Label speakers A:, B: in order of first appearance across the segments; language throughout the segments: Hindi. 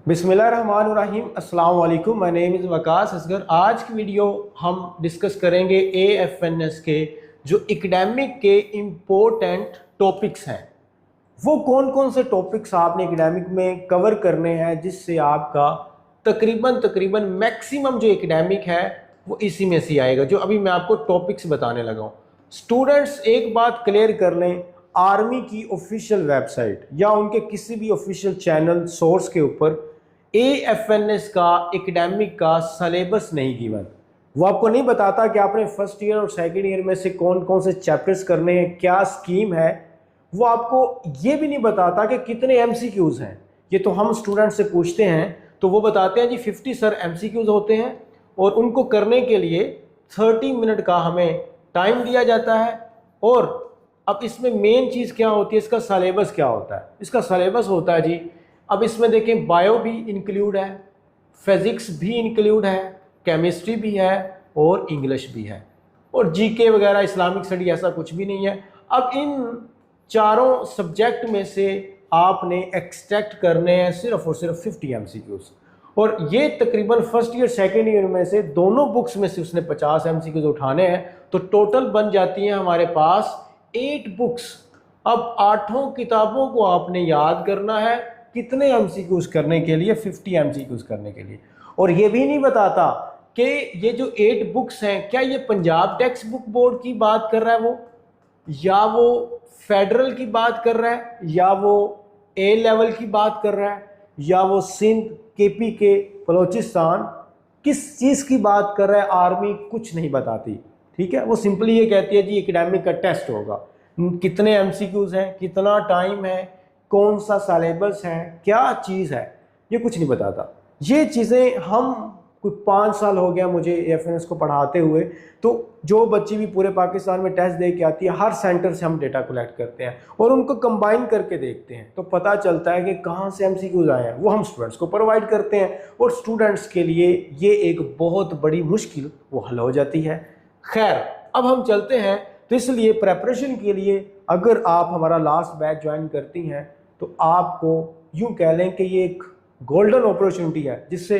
A: बिस्मिल्लाहिर्रहमानिर्रहीम। अस्सलाम वालेकुम। My name is Waqas Asghar. आज की वीडियो हम डिस्कस करेंगे AFNS के जो एकेडमिक के इम्पोर्टेंट टॉपिक्स हैं। वो कौन कौन से टॉपिक्स आपने एकेडमिक में कवर करने हैं जिससे आपका तकरीबन मैक्सिमम जो एकेडमिक है वो इसी में से आएगा, जो अभी मैं आपको टॉपिक्स बताने लगा हूँ। स्टूडेंट्स एक बात क्लियर कर लें, आर्मी की ऑफिशियल वेबसाइट या उनके किसी भी ऑफिशियल चैनल सोर्स के ऊपर AFNS का एकेडमिक का सलेबस नहीं गिवन। वो आपको नहीं बताता कि आपने फर्स्ट ईयर और सेकेंड ईयर में से कौन कौन से चैप्टर्स करने हैं, क्या स्कीम है। वो आपको ये भी नहीं बताता कि कितने MCQs हैं। ये तो हम स्टूडेंट से पूछते हैं तो वो बताते हैं जी 50 सर MCQs होते हैं और उनको करने के लिए 30 मिनट का हमें टाइम दिया जाता है। और अब इसमें मेन चीज़ क्या होती है, इसका सलेबस क्या होता है। इसका सलेबस होता है जी, अब इसमें देखें बायो भी इंक्लूड है, फिज़िक्स भी इंक्लूड है, केमिस्ट्री भी है और इंग्लिश भी है, और GK वगैरह इस्लामिक स्टडी ऐसा कुछ भी नहीं है। अब इन चारों सब्जेक्ट में से आपने एक्सट्रैक्ट करने हैं सिर्फ और सिर्फ 50 MCQs, और ये तकरीबन फर्स्ट ईयर सेकेंड ईयर में से दोनों बुक्स में से उसने 50 MCQs उठाने हैं, तो टोटल बन जाती हैं हमारे पास 8 बुक्स। अब 8 किताबों को आपने याद करना है कितने MCQs करने के लिए, 50 MCQs करने के लिए। और ये भी नहीं बताता कि ये जो 8 बुक्स हैं क्या ये पंजाब टेक्स्ट बुक बोर्ड की बात कर रहा है वो, या वो फेडरल की बात कर रहा है, या वो A लेवल की बात कर रहा है, या वो सिंध KPK बलोचिस्तान किस चीज़ की बात कर रहा है। आर्मी कुछ नहीं बताती, ठीक है। वो सिंपली ये कहती है जी एकेडमिक का टेस्ट होगा, कितने MCQs हैं, कितना टाइम है, कौन सा सलेबस है, क्या चीज़ है, ये कुछ नहीं बताता। ये चीज़ें हम कोई 5 साल हो गया मुझे AFNS को पढ़ाते हुए, तो जो बच्ची भी पूरे पाकिस्तान में टेस्ट दे के आती है, हर सेंटर से हम डेटा कलेक्ट करते हैं और उनको कंबाइन करके देखते हैं, तो पता चलता है कि कहाँ से MCQs आए हैं। वो हम स्टूडेंट्स को प्रोवाइड करते हैं और स्टूडेंट्स के लिए ये एक बहुत बड़ी मुश्किल वो हल हो जाती है। खैर, अब हम चलते हैं। तो इसलिए प्रेपरेशन के लिए अगर आप हमारा लास्ट बैच ज्वाइन करती हैं तो आपको यूँ कह लें कि ये एक गोल्डन अपॉर्चुनिटी है जिससे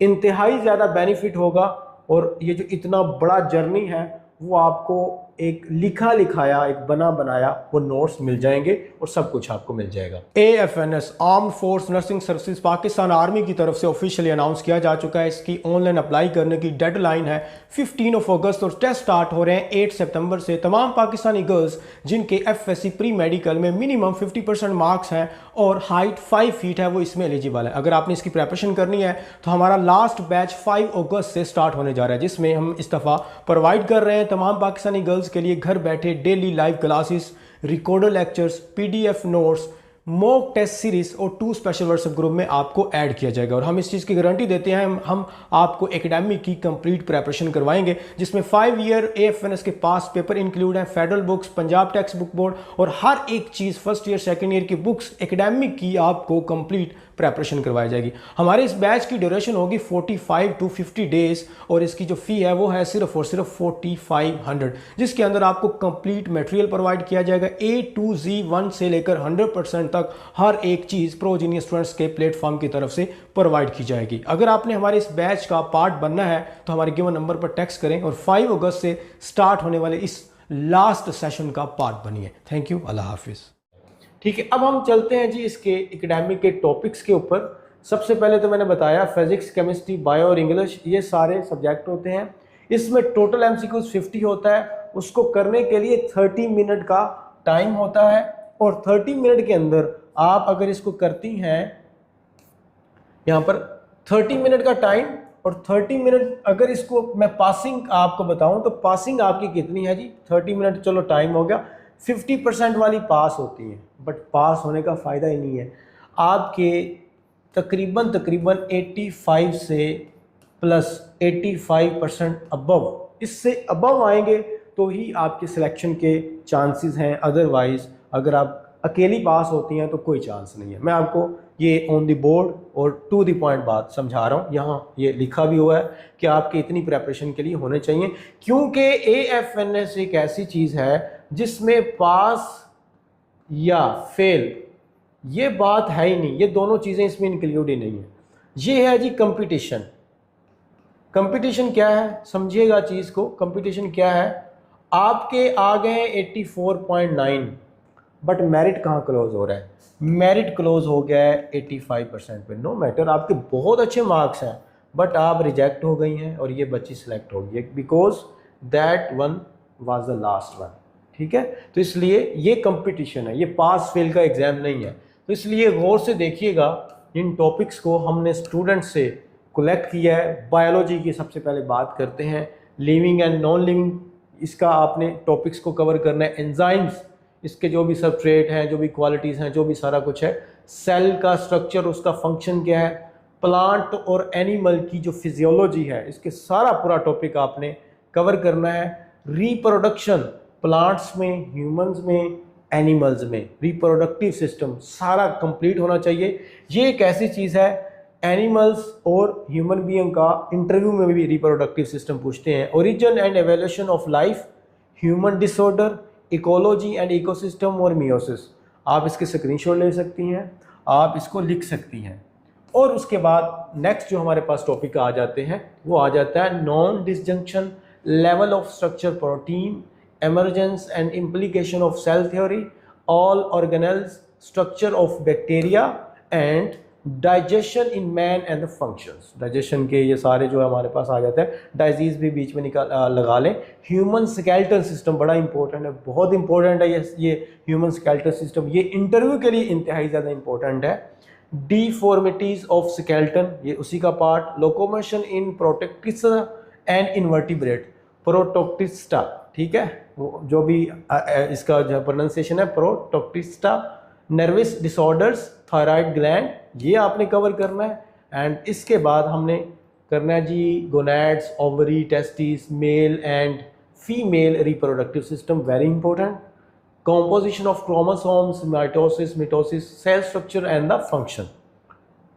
A: इंतहाई ज़्यादा बेनिफिट होगा। और ये जो इतना बड़ा जर्नी है वो आपको एक लिखा लिखाया, एक बना बनाया वो नोट्स मिल जाएंगे और सब कुछ आपको मिल जाएगा। AFNS armed force nursing services Pakistan army की तरफ से ऑफिशियली अनाउंस किया जा चुका है। इसकी ऑनलाइन अप्लाई करने की डेडलाइन है 15 अगस्त और टेस्ट स्टार्ट हो रहे हैं 8 सितंबर से। तमाम पाकिस्तानी गर्ल्स जिनके FSC प्री मेडिकल में मिनिमम 50% मार्क्स हैं और हाइट 5 फीट है वो इसमें एलिजिबल है। अगर आपने इसकी प्रेपरेशन करनी है तो हमारा लास्ट बैच 5 अगस्त से स्टार्ट होने जा रहा है, जिसमें हम इस दफ़ा प्रोवाइड कर रहे हैं तमाम पाकिस्तानी गर्ल्स के लिए घर बैठे daily live classes, recorder lectures, PDF notes, mock test series और 2 स्पेशल व्हाट्सएप ग्रुप में आपको ऐड किया जाएगा। और हम इस चीज़ की गारंटी देते हैं, हम आपको एकेडमिक की कंप्लीट प्रेपरेशन करवाएंगे जिसमें 5 ईयर AFNS के पास पेपर इंक्लूड हैं, federal books, Punjab text book board और हर एक चीज़ फर्स्ट ईयर सेकेंड ईयर की बुक्स एकेडमिक की आपको कंप्लीट प्रेपरेशन करवाई जाएगी। हमारे इस बैच की ड्यूरेशन होगी 45 to 50 डेज और इसकी जो फ़ी है वो है सिर्फ और सिर्फ 4500, जिसके अंदर आपको कंप्लीट मटेरियल प्रोवाइड किया जाएगा A to Z 1 से लेकर 100% तक हर एक चीज़ प्रोजीनियर स्टूडेंट्स के प्लेटफॉर्म की तरफ से प्रोवाइड की जाएगी। अगर आपने हमारे इस बैच का पार्ट बनना है तो हमारे गिवन नंबर पर टेक्स्ट करें और 5 अगस्त से स्टार्ट होने वाले इस लास्ट सेशन का पार्ट बनिए। थैंक यू, अल्लाह हाफिज़। ठीक है, अब हम चलते हैं जी इसके एकेडमिक के टॉपिक्स के ऊपर। सबसे पहले तो मैंने बताया फिजिक्स, केमिस्ट्री, बायो और इंग्लिश ये सारे सब्जेक्ट होते हैं। इसमें टोटल MCQs 50 होता है। उसको करने के लिए 30 मिनट का टाइम होता है और 30 मिनट के अंदर आप अगर इसको करती हैं, यहाँ पर 30 मिनट का टाइम और 30 मिनट अगर इसको मैं पासिंग आपको बताऊं तो पासिंग आपकी कितनी है जी, 30 मिनट चलो टाइम हो गया, 50% वाली पास होती है। बट पास होने का फ़ायदा ही नहीं है, आपके तकरीबन 85 से प्लस 85% अबव, इससे अबव आएंगे तो ही आपके सिलेक्शन के चांसेस हैं। अदरवाइज़ अगर आप अकेली पास होती हैं तो कोई चांस नहीं है। मैं आपको ये ऑन द बोर्ड और टू द पॉइंट बात समझा रहा हूँ। यहाँ ये लिखा भी हुआ है कि आपकी इतनी प्रेपरेशन के लिए होने चाहिए, क्योंकि AFNS एक ऐसी चीज़ है जिसमें पास या फेल ये बात है ही नहीं, ये दोनों चीज़ें इसमें इंक्लूड ही नहीं है। ये है जी कंपटीशन। कंपटीशन क्या है, समझिएगा चीज़ को। कंपटीशन क्या है, आपके आ गए 84.9, बट मेरिट कहाँ क्लोज हो रहा है, मेरिट क्लोज हो गया है 85% पे। नो मैटर, आपके बहुत अच्छे मार्क्स हैं बट आप रिजेक्ट हो गई हैं और ये बच्ची सिलेक्ट हो गई है because that one was the last one. ठीक है, तो इसलिए ये कंपटीशन है, ये पास फेल का एग्जाम नहीं है। तो इसलिए गौर से देखिएगा, इन टॉपिक्स को हमने स्टूडेंट से कलेक्ट किया है। बायोलॉजी की सबसे पहले बात करते हैं, लिविंग एंड नॉन लिविंग, इसका आपने टॉपिक्स को कवर करना है। एंजाइम्स, इसके जो भी सबस्ट्रेट हैं, जो भी क्वालिटीज़ हैं, जो भी सारा कुछ है। सेल का स्ट्रक्चर, उसका फंक्शन क्या है। प्लांट और एनिमल की जो फिजियोलॉजी है, इसके सारा पूरा टॉपिक आपने कवर करना है। रिप्रोडक्शन, प्लांट्स में, ह्यूमंस में, एनिमल्स में, रिप्रोडक्टिव सिस्टम सारा कंप्लीट होना चाहिए। ये एक ऐसी चीज़ है, एनिमल्स और ह्यूमन बीइंग का इंटरव्यू में भी रिप्रोडक्टिव सिस्टम पूछते हैं। Origin and evolution of life, human disorder, ecology and ecosystem और मियोसिस। आप इसके स्क्रीनशॉट ले सकती हैं, आप इसको लिख सकती हैं। और उसके बाद नेक्स्ट जो हमारे पास टॉपिक आ जाते हैं, वो आ जाता है non disjunction, level of structure protein, emergence and implication of cell theory, all organelles, structure of bacteria and digestion in man and the functions। digestion के ये सारे जो है हमारे पास आ जाते हैं। disease भी बीच में लगा लें। human skeletal system बड़ा इंपॉर्टेंट है, बहुत इंपॉर्टेंट है ये human skeletal system, ये इंटरव्यू के लिए इंतहाई ज़्यादा इंपॉर्टेंट है। deformities of skeleton, ये उसी का part. locomotion in protoctista and invertebrate, Protoctista. ठीक है, वो जो भी इसका जो प्रोनाउंसिएशन है, Protoctista. Nervous disorders, thyroid gland, ये आपने कवर करना है। एंड इसके बाद हमने करना है जी gonads, ovary, testis, male and female reproductive system, very important. Composition of chromosomes, mitosis, mitosis, cell structure and the function.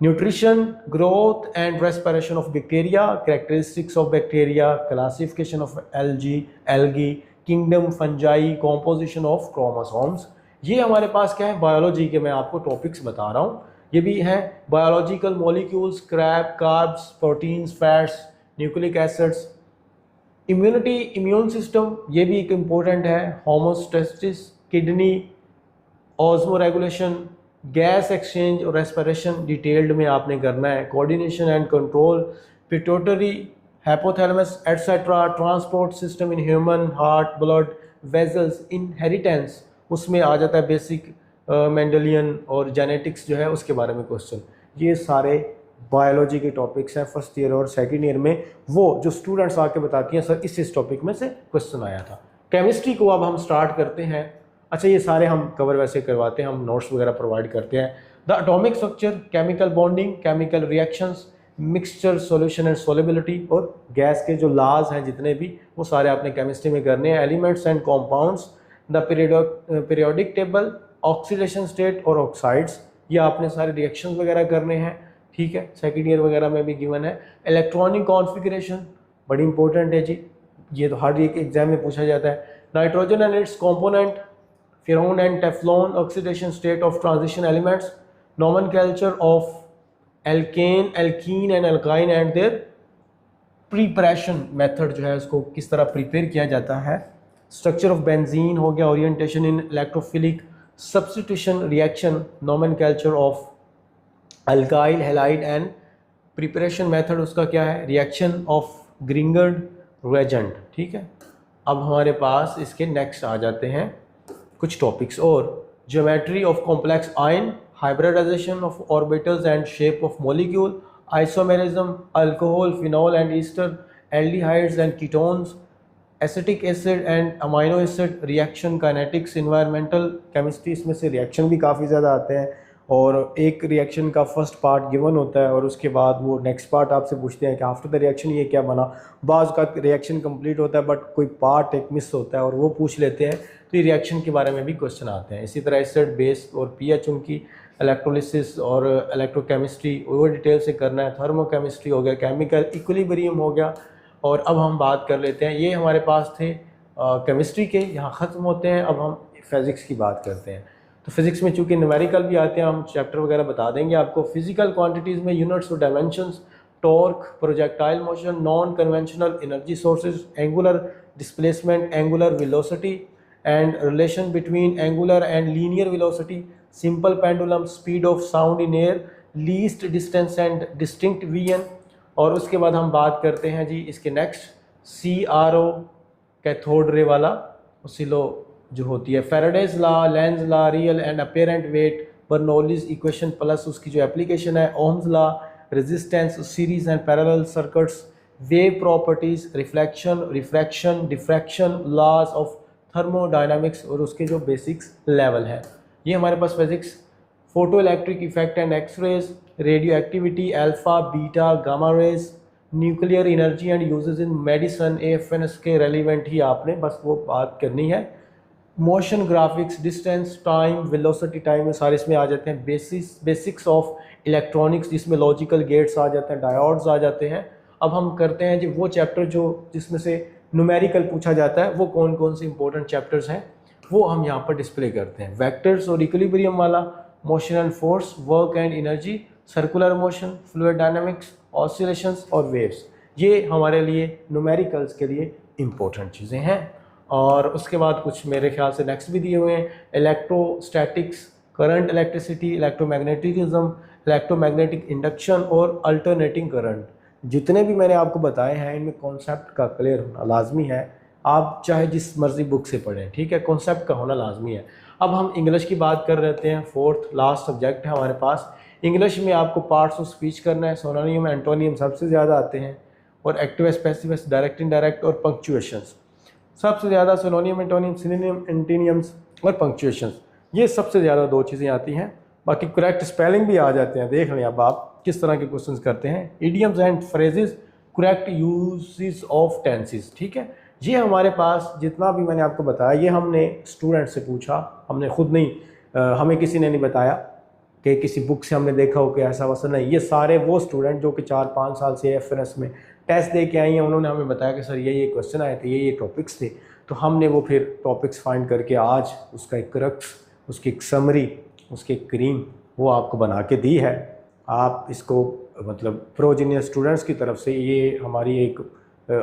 A: Nutrition, growth and respiration of bacteria, characteristics of bacteria, classification of algae, kingdom, fungi, composition of chromosomes। ये हमारे पास क्या है, बायोलॉजी के मैं आपको टॉपिक्स बता रहा हूँ। ये भी हैं biological molecules, crab, carbs, proteins, fats, nucleic acids. Immunity, immune system, ये भी एक इम्पोर्टेंट है। Homeostasis, kidney, osmo regulation, gas exchange और रेस्पिरेशन डिटेल्ड में आपने करना है। Coordination and control, pituitary, hypothalamus etcetera, transport system in human, heart, blood vessels, inheritance, उसमें आ जाता है बेसिक मेंडेलियन और जेनेटिक्स जो है उसके बारे में क्वेश्चन। ये सारे बायोलॉजी के टॉपिक्स हैं फर्स्ट ईयर और सेकेंड ईयर में, वो जो स्टूडेंट्स आके बताती हैं सर इस टॉपिक में से क्वेश्चन आया था। केमिस्ट्री को अब हम स्टार्ट करते हैं। अच्छा, ये सारे हम कवर वैसे करवाते हैं, हम नोट्स वगैरह प्रोवाइड करते हैं। The atomic structure, chemical bonding, chemical reactions, mixture, solution and solubility, और गैस के जो लॉज हैं जितने भी, वो सारे आपने केमिस्ट्री में करने हैं। Elements and compounds, the periodic table, oxidation state और ऑक्साइड्स, ये आपने सारे रिएक्शंस वगैरह करने हैं। ठीक है, सेकेंड ईयर वगैरह में भी गिवन है। इलेक्ट्रॉनिक कॉन्फ़िगरेशन बड़ी इंपॉर्टेंट है जी, ये तो हर एक एग्जाम में पूछा जाता है। Nitrogen and its component, Furan and Teflon, oxidation state of transition elements, nomenclature of alkane, alkene and alkyne and their preparation method जो है उसको किस तरह प्रिपेयर किया जाता है। स्ट्रक्चर ऑफ बेंजीन हो गया, orientation in electrophilic substitution reaction, nomenclature of alkyl halide and preparation method उसका क्या है, रिएक्शन ऑफ ग्रिंगर्ड रेजेंट। ठीक है, अब हमारे पास इसके नेक्स्ट आ जाते हैं कुछ टॉपिक्स और। Geometry of complex ion, hybridization of orbitals and shape of molecule, isomerism, alcohol, phenol and ester, aldehydes and ketones, acetic acid and amino acid, reaction kinetics, environmental chemistry, इसमें से रिएक्शन भी काफ़ी ज़्यादा आते हैं और एक रिएक्शन का फर्स्ट पार्ट गिवन होता है और उसके बाद वो नेक्स्ट पार्ट आपसे पूछते हैं कि आफ्टर द रिएक्शन ये क्या बना। बाज़ का रिएक्शन कंप्लीट होता है बट कोई पार्ट एक मिस होता है और वो पूछ लेते हैं, तो ये रिएक्शन के बारे में भी क्वेश्चन आते हैं। इसी तरह एसिड, बेस और पीएच, उनकी इलेक्ट्रोलिसिस और इलेक्ट्रोकेमिस्ट्री वो डिटेल से करना है। थर्मोकेमिस्ट्री हो गया, केमिकल इक्विलिब्रियम हो गया। और अब हम बात कर लेते हैं, ये हमारे पास थे केमिस्ट्री के, यहाँ ख़त्म होते हैं। अब हम फिज़िक्स की बात करते हैं। तो फिजिक्स में चूंकि न्यूमेरिकल भी आते हैं, हम चैप्टर वगैरह बता देंगे आपको। फिजिकल क्वांटिटीज़ में यूनिट्स और dimensions, torque, projectile motion, non conventional energy sources, angular displacement, angular velocity and relation between angular and linear velocity, simple pendulum, speed of sound in air, least distance and distinct vision. और उसके बाद हम बात करते हैं जी इसके नेक्स्ट CRO, कैथोड रे वाला ओसिलो जो होती है, Faraday's law, Lenz law, real and apparent weight, Bernoulli's equation plus उसकी जो एप्लीकेशन है, Ohm's law, resistance, series and parallel circuits, wave properties, reflection, refraction, diffraction, laws of thermodynamics और उसके जो बेसिक्स लेवल है। ये हमारे पास physics. Photo electric effect and X-rays, radio activity, alpha beta gamma rays, nuclear energy and uses in medicine, AFNS के रेलिवेंट ही आपने बस वो बात करनी है। Motion graphics, distance, time, velocity, time, सारे इसमें आ जाते हैं। बेसिक्स ऑफ इलेक्ट्रॉनिक्स, जिसमें लॉजिकल गेट्स आ जाते हैं, डायोड्स आ जाते हैं। अब हम करते हैं जी वो चैप्टर जो जिसमें से न्यूमेरिकल पूछा जाता है, वो कौन कौन से इंपॉर्टेंट चैप्टर्स हैं वो हम यहाँ पर डिस्प्ले करते हैं। वेक्टर्स और इक्विलिब्रियम वाला, motion and force, work and energy, circular motion, fluid dynamics, oscillations और वेव्स, ये हमारे लिए न्यूमेरिकल्स के लिए इम्पोर्टेंट चीज़ें हैं। और उसके बाद कुछ मेरे ख्याल से नेक्स्ट भी दिए हुए हैं, electrostatics, current electricity, electromagnetism, electromagnetic induction और अल्टरनेटिंग करंट। जितने भी मैंने आपको बताए हैं इनमें कॉन्सेप्ट का क्लियर होना लाजमी है। आप चाहे जिस मर्जी बुक से पढ़ें, ठीक है, कॉन्सेप्ट का होना लाजमी है। अब हम इंग्लिश की बात कर रहे हैं, फोर्थ लास्ट सब्जेक्ट है हमारे पास। इंग्लिश में आपको पार्ट्स ऑफ स्पीच करना है, सिनोनिम, एंटोनियम सबसे ज़्यादा आते हैं, और एक्टिव, स्पेसिफिक, डायरेक्ट, इनडायरेक्ट और पंक्चुएशंस सबसे ज़्यादा। सिनोनिम, एंटोनियम, सिनोनिम, एंटीनियम्स और पंक्चुएशंस, ये सबसे ज़्यादा दो चीज़ें आती हैं। बाकी करेक्ट स्पेलिंग भी आ जाते हैं। देख लें अब आप किस तरह के क्वेश्चंस करते हैं। Idioms and phrases, correct uses of tenses, ठीक है। ये हमारे पास जितना भी मैंने आपको बताया ये हमने स्टूडेंट से पूछा, हमने खुद नहीं, हमें किसी ने नहीं बताया कि किसी बुक से हमने देखा हो कि ऐसा वैसा नहीं। ये सारे वो स्टूडेंट जो कि 4-5 साल से AFNS में टेस्ट दे के आई हैं, उन्होंने हमें बताया कि सर ये क्वेश्चन आए थे, ये टॉपिक्स थे। तो हमने वो फिर टॉपिक्स फाइंड करके आज उसका एक क्रक्स, उसकी एक समरी, उसकी एक क्रीम वो आपको बना के दी है। आप इसको मतलब प्रोजीनियर स्टूडेंट्स की तरफ से ये हमारी एक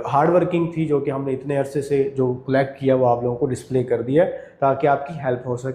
A: हार्ड वर्किंग थी जो कि हमने इतने अरसे से जो कलेक्ट किया वो आप लोगों को डिस्प्ले कर दिया ताकि आपकी हेल्प हो सके।